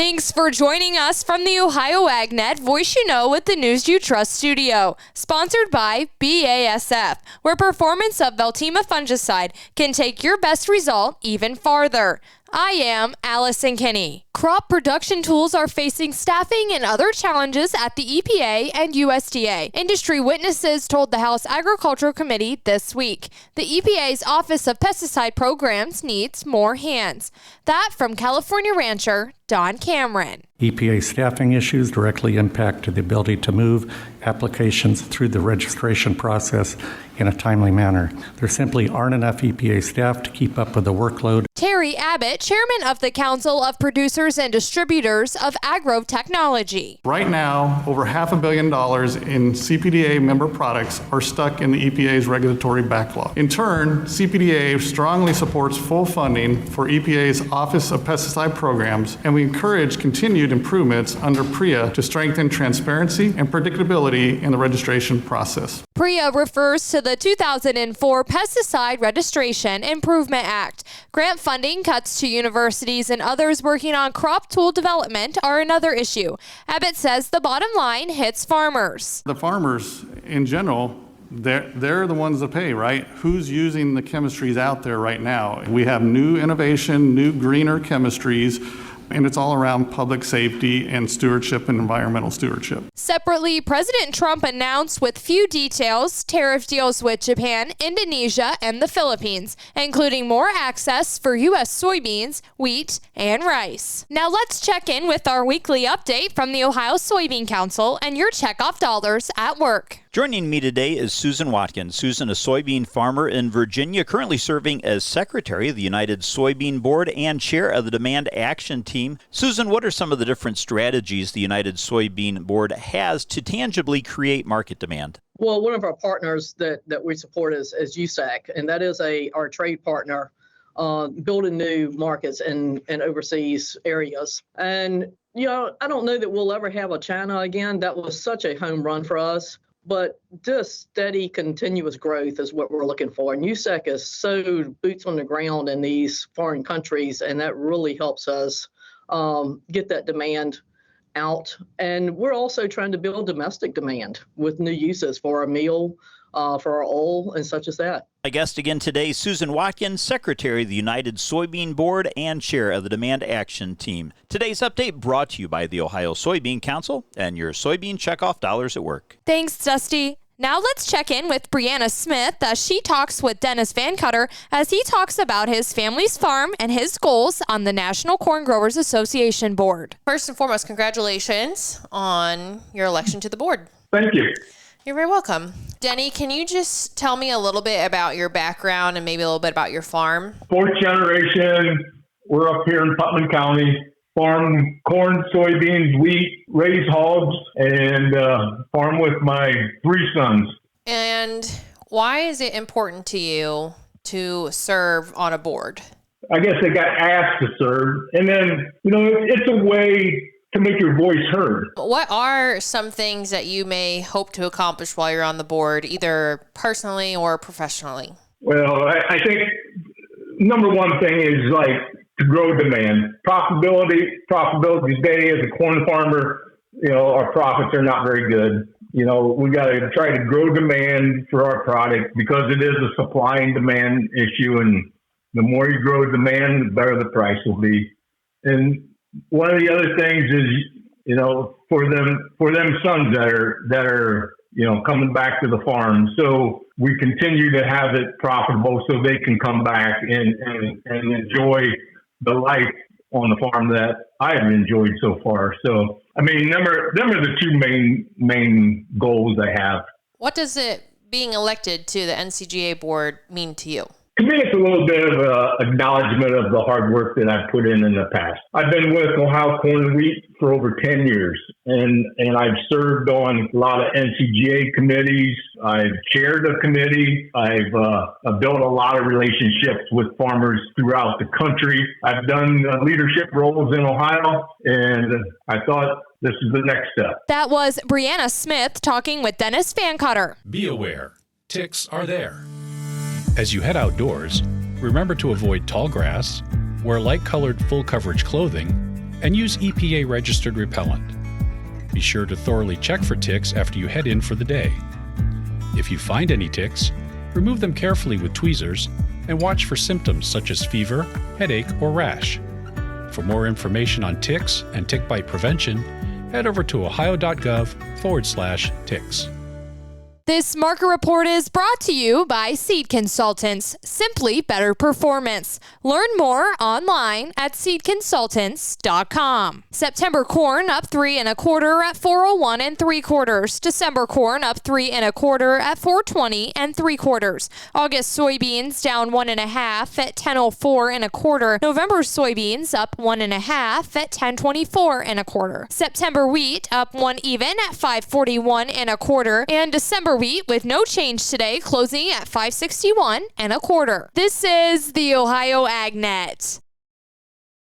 Thanks for joining us from the Ohio AgNet Voice You Know with the News You Trust studio. Sponsored by BASF, where performance of Veltima fungicide can take your best result even farther. I am Allison Kinney. Crop production tools are facing staffing and other challenges at the EPA and USDA. Industry witnesses told the House Agriculture Committee this week. The EPA's Office of Pesticide Programs needs more hands. That from California rancher Don Cameron. EPA staffing issues directly impact the ability to move applications through the registration process in a timely manner. There simply aren't enough EPA staff to keep up with the workload. Terry Abbott, chairman of the Council of Producers and Distributors of Agrotechnology. Right now, over $500 million in CPDA member products are stuck in the EPA's regulatory backlog. In turn, CPDA strongly supports full funding for EPA's Office of Pesticide Programs, and we encourage continued improvements under PREA to strengthen transparency and predictability in the registration process. PREA refers to the 2004 Pesticide Registration Improvement Act. Grant funding cuts to universities and others working on crop tool development are another issue. Abbott says the bottom line hits farmers. The farmers in general, they're the ones that pay, right? Who's using the chemistries out there right now? We have new innovation, new greener chemistries, and it's all around public safety and stewardship and environmental stewardship. Separately, President Trump announced with few details tariff deals with Japan, Indonesia, and the Philippines, including more access for U.S. soybeans, wheat, and rice. Now let's check in with our weekly update from the Ohio Soybean Council and your checkoff dollars at work. Joining me today is Susan Watkins. Susan, a soybean farmer in Virginia, currently serving as secretary of the United Soybean Board and chair of the Demand Action Team. Susan, what are some of the different strategies the United Soybean Board has to tangibly create market demand? Well, one of our partners that we support is USAC, and that is our trade partner building new markets in overseas areas. And, I don't know that we'll ever have a China again. That was such a home run for us. But just steady, continuous growth is what we're looking for. And USAC is so boots on the ground in these foreign countries, and that really helps us get that demand out. And we're also trying to build domestic demand with new uses for our meal, for our oil, and such as that. My guest again today, Susan Watkins, Secretary of the United Soybean Board and Chair of the Demand Action Team. Today's update brought to you by the Ohio Soybean Council and your soybean checkoff dollars at work. Thanks, Dusty. Now let's check in with Brianna Smith as she talks with Dennis Van Cutter as he talks about his family's farm and his goals on the National Corn Growers Association board. First and foremost, congratulations on your election to the board. Thank you. You're very welcome. Denny, can you just tell me a little bit about your background and maybe a little bit about your farm? Fourth generation. We're up here in Putnam County. Farm corn, soybeans, wheat, raise hogs, and farm with my 3 sons. And why is it important to you to serve on a board? I guess they got asked to serve. And then, it's a way to make your voice heard. What are some things that you may hope to accomplish while you're on the board, either personally or professionally? Well, I think number one thing is to grow demand. Profitability today as a corn farmer, our profits are not very good. We got to try to grow demand for our product because it is a supply and demand issue. And the more you grow demand, the better the price will be. And one of the other things is, for them sons that are coming back to the farm. So we continue to have it profitable so they can come back and enjoy the life on the farm that I have enjoyed so far. So, them are the 2 main goals I have. What does it being elected to the NCGA board mean to you? To me, it's a little bit of an acknowledgement of the hard work that I've put in the past. I've been with Ohio Corn and Wheat for over 10 years, and I've served on a lot of NCGA committees. I've chaired a committee. I've built a lot of relationships with farmers throughout the country. I've done leadership roles in Ohio, and I thought this is the next step. That was Brianna Smith talking with Dennis Van Cutter. Be aware, ticks are there. As you head outdoors, remember to avoid tall grass, wear light-colored full-coverage clothing, and use EPA-registered repellent. Be sure to thoroughly check for ticks after you head in for the day. If you find any ticks, remove them carefully with tweezers and watch for symptoms such as fever, headache, or rash. For more information on ticks and tick bite prevention, head over to ohio.gov/ticks. This market report is brought to you by Seed Consultants, simply better performance. Learn more online at seedconsultants.com. September corn up 3 1/4 at 401 3/4. December corn up 3 1/4 at 420 3/4. August soybeans down 1 1/2 at 1004 1/4. November soybeans up 1 1/2 at 1024 1/4. September wheat up 1 even at 541 1/4, and December wheat with no change today, closing at 561 1/4. This is the Ohio AgNet.